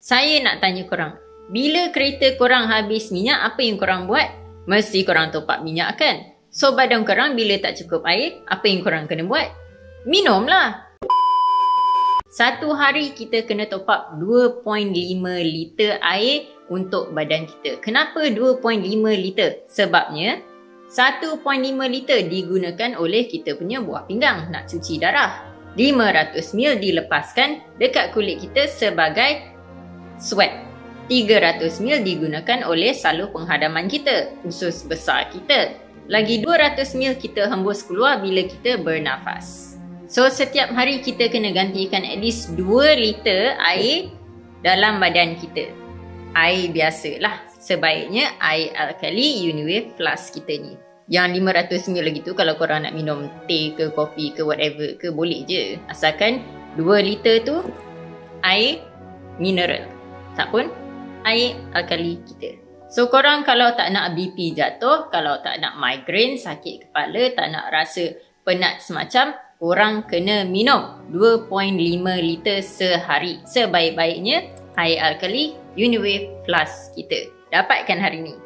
Saya nak tanya korang, bila kereta korang habis minyak, apa yang korang buat? Mesti korang top up minyak kan? So badan korang bila tak cukup air, apa yang korang kena buat? Minumlah. Satu hari kita kena top up 2.5 liter air untuk badan kita. Kenapa 2.5 liter? Sebabnya 1.5 liter digunakan oleh kita punya buah pinggang nak cuci darah. 500 ml dilepaskan dekat kulit kita sebagai sweat. 300 ml digunakan oleh salur penghadaman kita, usus besar kita. Lagi 200 ml kita hembus keluar bila kita bernafas. So setiap hari kita kena gantikan at least 2 liter air dalam badan kita. Air biasa lah. Sebaiknya air alkali Uniwave Plus kita ni. Yang 500 ml lagi tu kalau korang nak minum teh ke kopi ke whatever ke boleh je. Asalkan 2 liter tu air mineral. Tak pun air alkali kita. So korang kalau tak nak BP jatuh, kalau tak nak migraine, sakit kepala, tak nak rasa penat semacam, korang kena minum 2.5 liter sehari. Sebaik-baiknya air alkali Uniwave Plus kita. Dapatkan hari ni.